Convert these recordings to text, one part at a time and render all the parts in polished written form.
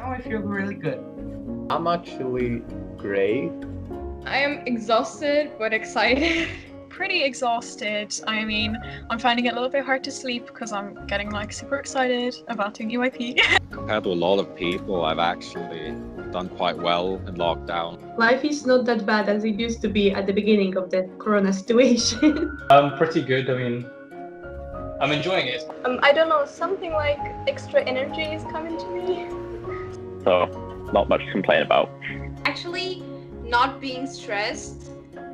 now I feel really good. I'm actually great. I am exhausted but excited. Pretty exhausted. I mean, I'm finding it a little bit hard to sleep because I'm getting like super excited about doing EYP. Compared to a lot of people, I've actually done quite well in lockdown. Life is not that bad as it used to be at the beginning of the corona situation. Pretty good. I mean, I'm enjoying it. I don't know, something like extra energy is coming to me. So, not much to complain about. Actually, not being stressed,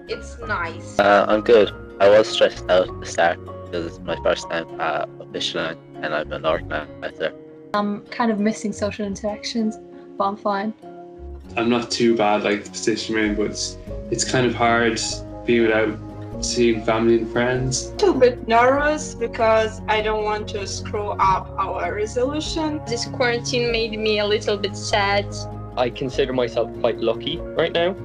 it's nice. I'm good. I was stressed out at the start because it's my first time at official and I'm an organizer. I'm kind of missing social interactions, but I'm fine. I'm not too bad like the position we're in, but it's kind of hard being without seeing family and friends. A little bit nervous because I don't want to screw up our resolution. This quarantine made me a little bit sad. I consider myself quite lucky right now.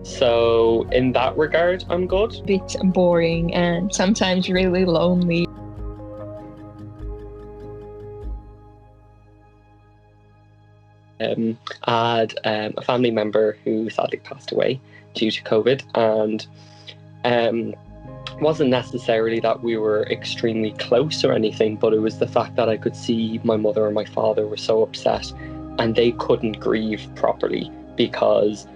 So in that regard, I'm good. A bit boring and sometimes really lonely. I had a family member who sadly passed away due to COVID, and wasn't necessarily that we were extremely close or anything, but it was the fact that I could see my mother and my father were so upset and they couldn't grieve properly because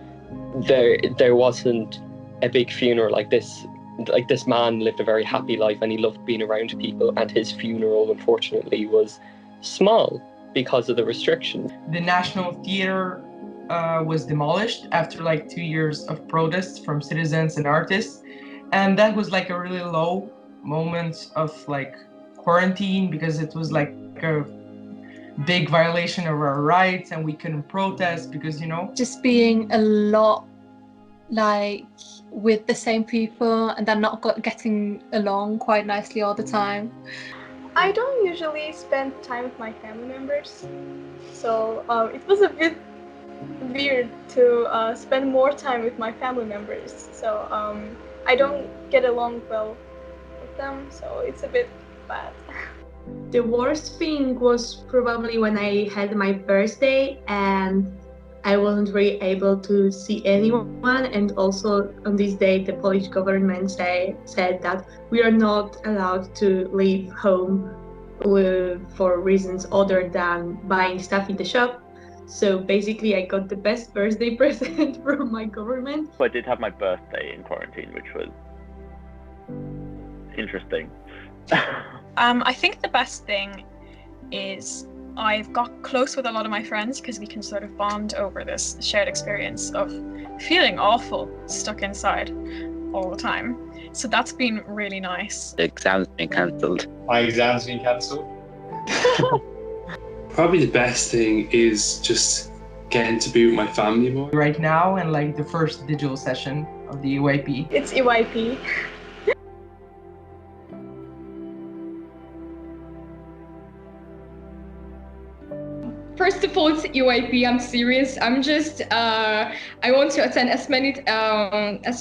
there wasn't a big funeral like this. Like, this man lived a very happy life and he loved being around people, and his funeral unfortunately was small because of the restrictions. The National Theatre was demolished after like 2 years of protests from citizens and artists, and that was like a really low moment of like quarantine because it was like a big violation of our rights and we couldn't protest because, you know, just being a lot like with the same people and then not getting along quite nicely all the time. I don't usually spend time with my family members, so it was a bit weird to spend more time with my family members. So I don't get along well with them, so it's a bit bad. The worst thing was probably when I had my birthday and I wasn't really able to see anyone, and also on this day the Polish government said that we are not allowed to leave home for reasons other than buying stuff in the shop. So basically I got the best birthday present from my government. So I did have my birthday in quarantine, which was interesting. I think the best thing is I've got close with a lot of my friends because we can sort of bond over this shared experience of feeling awful stuck inside all the time. So that's been really nice. The exam's been cancelled. My exam's been cancelled. Probably the best thing is just getting to be with my family more. Right now, and like the first digital session of the EYP. It's EYP. First of all, it's EYP. I'm serious. I'm just I want to attend as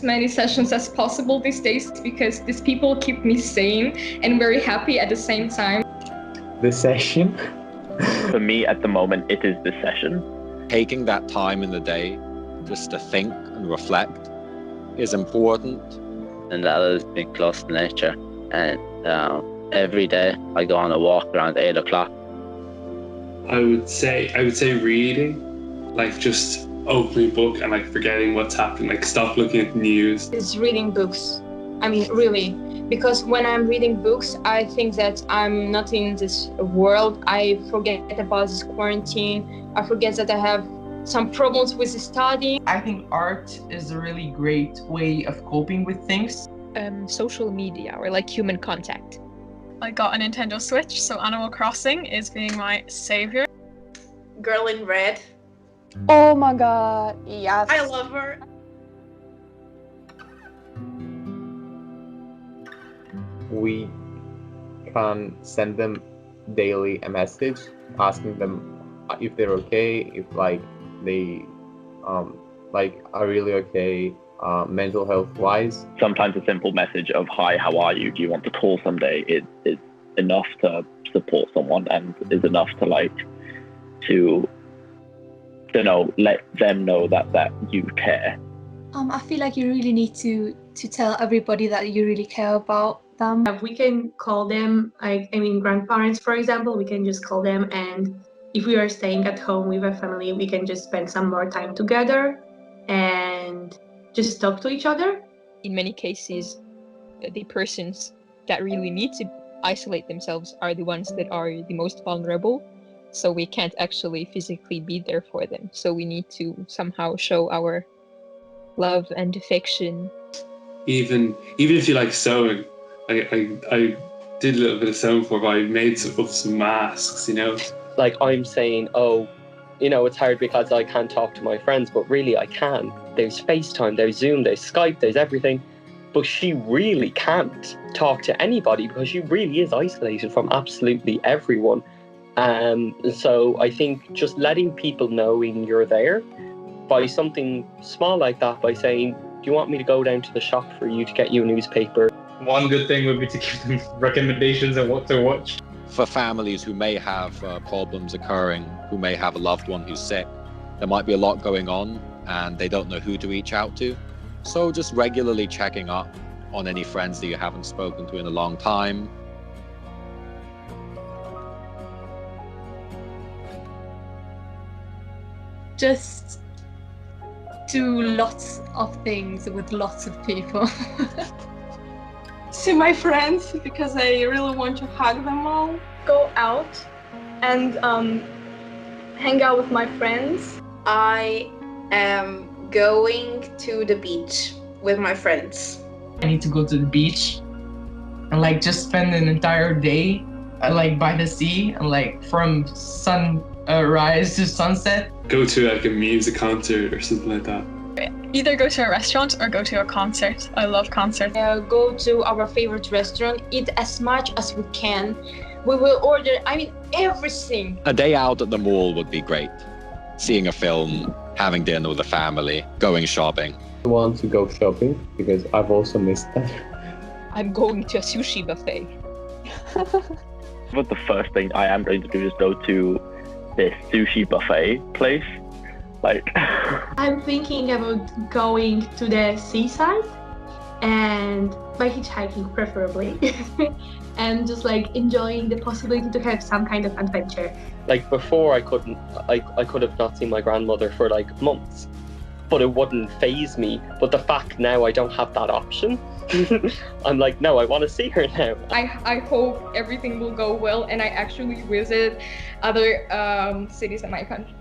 many sessions as possible these days because these people keep me sane and very happy at the same time. The session? For me, at the moment, it is the session. Taking that time in the day just to think and reflect is important. And that has been close to nature. And every day I go on a walk around 8 o'clock. I would say reading, like just opening a book and like forgetting what's happening, like stop looking at the news. It's reading books. I mean, really, because when I'm reading books, I think that I'm not in this world. I forget about this quarantine. I forget that I have some problems with studying. I think art is a really great way of coping with things. Social media or like human contact. I got a Nintendo Switch, so Animal Crossing is being my savior. Girl in Red. Oh my god, yes. I love her. We can send them daily a message asking them if they're okay, if like they like are really okay mental health wise. Sometimes a simple message of "Hi, how are you? Do you want to call someday?" is enough to support someone and is enough to don't know, let them know that you care. I feel like you really need to tell everybody that you really care about them. We can call them, grandparents, for example, we can just call them, and if we are staying at home with a family, we can just spend some more time together and just talk to each other. In many cases, the persons that really need to isolate themselves are the ones that are the most vulnerable. So we can't actually physically be there for them. So we need to somehow show our love and affection. Even if you like sewing, I did a little bit of sewing before, but I made some masks, you know. Like I'm saying, it's hard because I can't talk to my friends, but really I can. There's FaceTime, there's Zoom, there's Skype, there's everything. But she really can't talk to anybody because she really is isolated from absolutely everyone. So I think just letting people know you're there by something small like that, by saying, do you want me to go down to the shop for you to get you a newspaper? One good thing would be to give them recommendations on what to watch. For families who may have problems occurring, who may have a loved one who's sick, there might be a lot going on and they don't know who to reach out to. So just regularly checking up on any friends that you haven't spoken to in a long time. Just do lots of things with lots of people. See my friends because I really want to hug them all. Go out and hang out with my friends. I am going to the beach with my friends. I need to go to the beach and just spend an entire day by the sea and from sunrise to sunset. Go to a music concert or something like that. Either go to a restaurant or go to a concert. I love concerts. Go to our favorite restaurant, eat as much as we can. We will order, everything. A day out at the mall would be great. Seeing a film, having dinner with the family, going shopping. I want to go shopping because I've also missed that. I'm going to a sushi buffet. But the first thing I am going to do is go to this sushi buffet place. I'm thinking about going to the seaside and by hitchhiking preferably and just enjoying the possibility to have some kind of adventure. Before I could have not seen my grandmother for months, but it wouldn't faze me. But the fact now I don't have that option, I'm no, I want to see her now. I hope everything will go well and I actually visit other cities in my country.